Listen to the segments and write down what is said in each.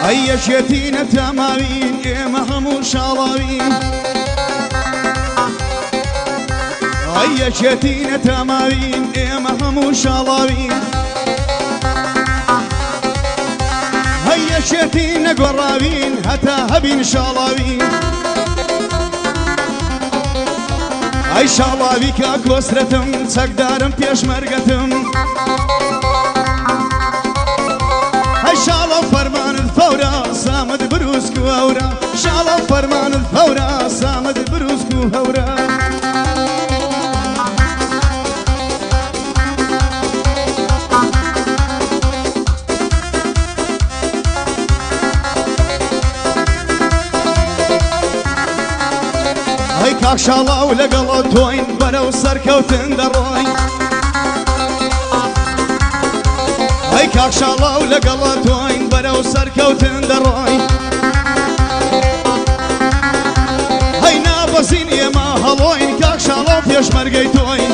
ئەی یەکێتینە تەماوین ئێمە هەموو شاڵاوین ئەی یەکێتینە تەماوین ئێمە هەموو شاڵاوین ئەی یەکێتینە گۆڕاوین هەتا هەبین شاڵاوین ئەی شاڵاوی کە کۆسرەتم چەکدارم پێشمەرگەتم ئەی شاڵە فەرمانت فەورە سامد بروسک و هەورە شاڵە فەرمانت فەورە سامد بروسک و هەورە ئەی کاک شاڵاو لەگەڵە تۆین بەرەو سەرکەوتن دەڕۆین ئەی کاک شاڵاو لەگەڵە تۆین بەرەو سەرکەوتن دەڕۆین ئەی نابەزین ئێمە هەڵۆین کاک شاڵاو پێشمەرگەی تۆین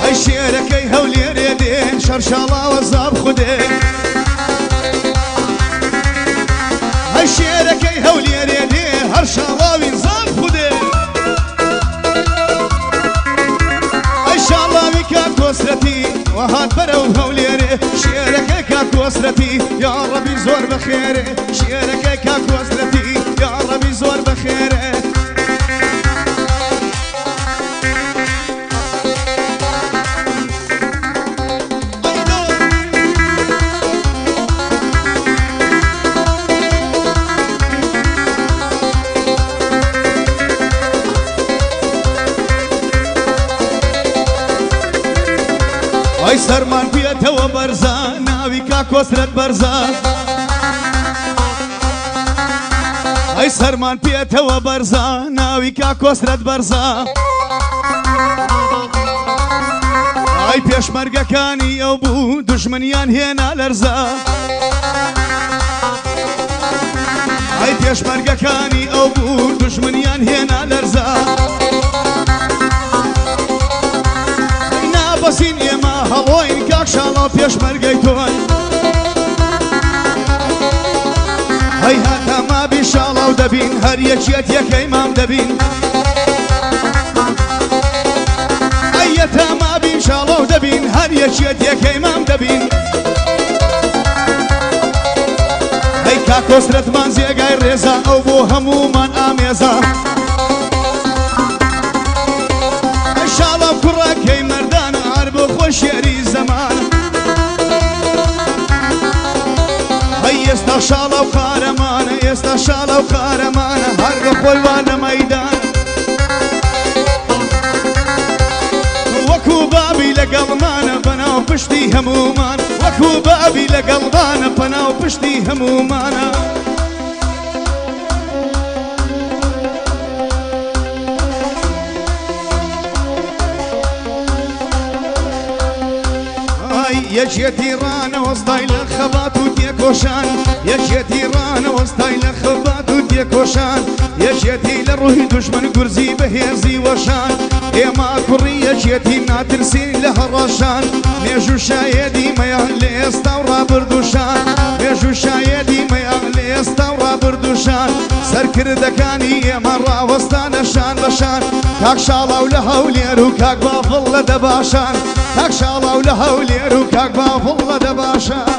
ئەی شێرەکەی هەولێرێ دێن شەر شاڵاوە زاب خودێ ئەی شێرەکەی هەولێرێ دێ هەر شاڵاوین زاب خودێ ئەی شاڵاوی کاک کۆسرەتی وهات بەرەو هەولێرێ شێرەکەی کاک کۆسرەتی یا ڕەبی زۆر بەخێرێ شێرەکەی کاک کۆسرەتی یا ڕەبی زۆر بەخێرێ ئەی سەرمان پێێتەوە بەرزە ناوی کاک کۆسرەت بەرزە ئەی سەرمان پێێتەوە بەرزە ناوی کاک کۆسرەت بەرزە ئەی پێشمەرگەکانی ئەو بوو دوژمنیان هێنا لەرزە ئەی پێشمەرگەکانی ئەو بوو دوژمنیان هێنا لەرزە نابەسین ئێمە هەڵۆین کاک شاڵاو پێشمەرگەی تۆی ئەی هەتا مابی شاڵاو دەبین هەر یەکێت یەکەی مام دەبین ئەی هەتا مابین شاڵاو دەبین هەر یەکێت یەکەی مام دەبین ئەی کاک کۆسرەتمان جێگای ڕێزە ئەو بۆ هەموومان ئامێزە ئەی شاڵاو کوڕەکەی مەردانە هەر بۆ خۆشیێری زەمانە ئەی ئێستا شاڵاو قارەمانە ئێستا شاڵاو قارەمانە هەر بە خۆی وانە مەیدانە وەکو بابی لەگەڵمانە بەناو پشتی هەموومان وەکو بابی لەگەڵمانە بەناو پشتی هەموومانە یەکێتی ڕانەوەستای لە خەبات و تێکۆشان یەکێتی ڕانەوەستای لە خەبات و تێکۆشان یەکێتی لە ڕووی دوژمن گورزی بەهێزی وەشان ئێمە کوڕی یەکێتی ناترسین لە هەڕەشان مێژوو شایەدی مەیان لە ئێستا و ڕابردوشان مێژوو شایەدی مەیان لە ئێستا و ڕابردوشان سەرکردەکانی ئێمە ڕاوەستانە شان بەشان کاک شاڵاو لە هەولێر و کاک بافڵ لە دەباشان کاک شاڵاو لە هەولێر و کاک بافڵ لە دەباشان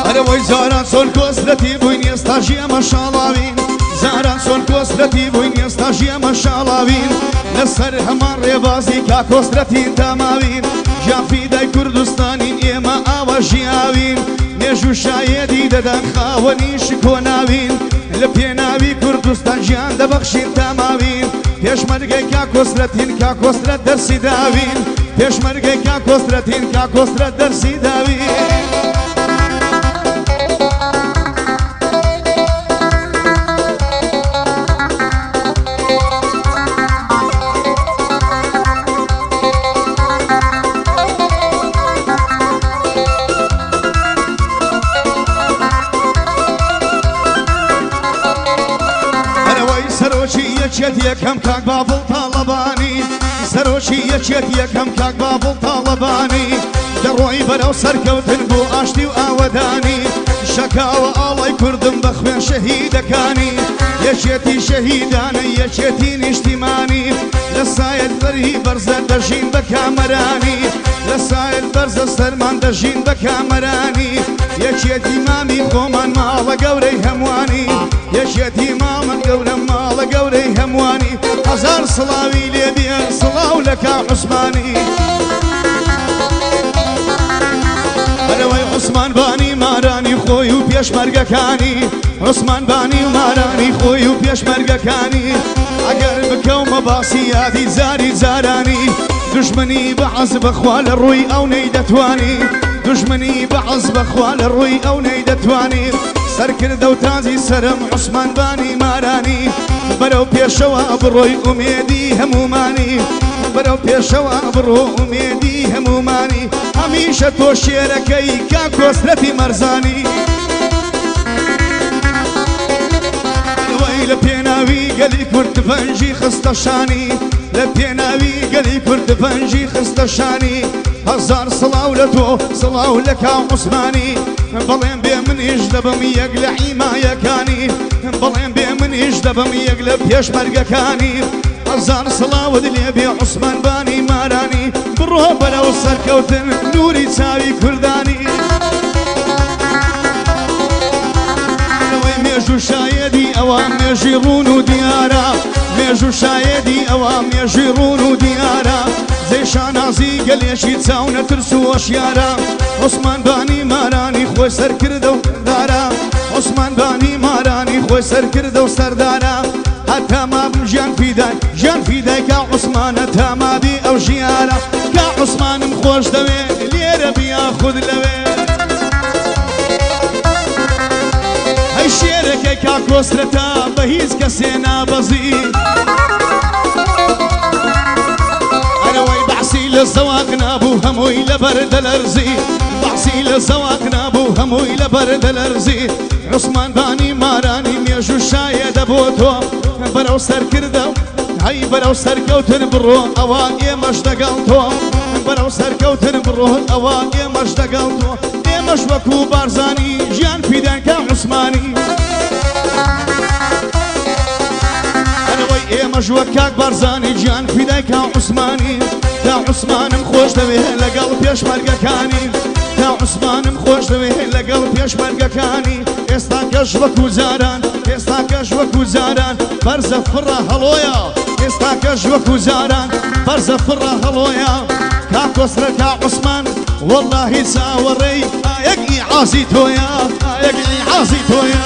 ئەرەوەی زاران چۆن کۆسرەتی بووین ئێستا ژێمە شاڵاوین زاران چۆن کۆسرەتی بووین ئێستا ژێمە شاڵاوین لەسەر هەمان ڕێبازی کاک کۆسرەتین تاماوین ژیانفیدای کوردستانین ئێمە ئاوە ژیاوین مێژوو شایەدی دەدەن خاوەنیش کۆناوین لە پێناوی کوردستان ژیان دەبەخشین تاماوین پێشمەرگەی کاک کۆسرەتین کاک کۆسرەت دەرسی داوین پێشمەرگەی کاک کۆسرەتین کاک کۆسرەت دەرسی داوین یەکێت یەکەم کاک بابڵ تاڵەبانی سەرۆشی یەکێت یەکەم کاک بابڵ تاڵەبانی دەڕۆی بەرەو سەرکەوتن بۆ ئاشتی و ئاوەدانی شەکاوە ئاڵای کوردم بە خوێن شەهیدەکانی یەکێتی شەهیدانە یەکێتی نیشتیمانی لە سایت بەری بەرزە دەژین بە کامەرانی لە سایت بەرزە سەرمان دەژین بە کامەرانی یەکێتی مامی خۆمان ماڵە گەورەی هەموانی یەکێتی مامە گەورە ماڵە گەورەی هەموانی هەزار سڵاوی لێبێ سڵاو لە کا عوسمانی عوسمان بانی مارانی خۆی و پێشمەرگەکانی عوسمان بانی و مارانی خۆی و پێشمەرگەکانی ئەگەر بکەومە باسی یادی زاری زارانی دژمنی بەعەز بەخوا لە ڕووی ئەو نەیدەتوانی دژمنی بەعەز بەخوا لە ڕووی ئەو نەیدەتوانی سەرکردە و تازی سەرم عوسمان بانی مارانی بەرەو پێشەوە بڕۆی ئومێدی هەمومانی بەرەو پێشەوە بڕۆ ئومێدی هەمومانی هەمیشە تۆ شێرەکەی کا کۆسرەتی مەرزانی وەی لە پێناوی گەلی کورد فەنجی خستە شانی لە پێناوی گەلی کورد فەنجی خستە شانی هەزار سڵاو لە تۆ سڵاو لە کا عوسمانی بەڵێم بێ منیش دەبم یەک لە حیمایەکانی بەڵێم بێ منیش دەبم یەک لە پێشمەرگەکانی هەزار سڵاوت لێبێ عوسمان بانی مارانی بڕۆ بەرەو سەرکەوتن نوری چاوی کوردانی مێژوو شایەدی ئەوە مێژی ڕون و دیارە مێژوو شایەدی ئەوە مێژی ڕون و دیارە زەی شانازی گەلێشی چاو نەترس و وەشیارە عوسمان بانی مارانی خۆی سەرکردە و سەردارە عوسمان بانی مارانی خۆی سەرکردە و سەردارە هەتا مابم ژیان فیدای ژیان فیدای کا عوسمانە تامابی ئەو ژیارە کا عوسمانم خۆش دەوێ لێرە بیا خود لەوێ ئەی شێرەکەی کا کۆسرەتە بە هیچ کەسێ نابەزی ئەرەوەی بەعسی لە زەواق نابوو هەمووی لەبەر دەلەرزی بەعسی لە زەواق نابوو هەمووی لەبەر دەلەرزی عوسمان بانی مارانی مێژوو شایەدە بۆ تۆ بەرەو سەرکردە هەی بەرەو سەرکەوتن بڕۆ ئەوە ئێمەش دەگەڵ تۆ بەرەو سەرکەوتن بڕۆ ئەوە ئێمەش دەگەڵ تۆ ئێمەش وەکو بارزانی ژیان فیدان کا عوسمانی ئەرەوەی ئێمەش وەک کاک بارزانی گیان فیدای کا عوسمانی کا عوسمانم خۆش دەوێ لەگەڵ پێشمەرگەکانی کا عوسمانم خۆش دەوێ لەگەڵ پێشمەرگەکانی ئێستا کەش وەکو جاران ئێستا کەش وەکو جاران بەرزە فڕە هەڵۆیە ئێستا کەش وەکو جاران بەرزە فڕە هەڵۆیە کا کۆسرە کا عوسمان وەڵڵاهی چاوەڕێی ئایەک ئیعازی تۆیە ئایەک ئیعازی تۆیە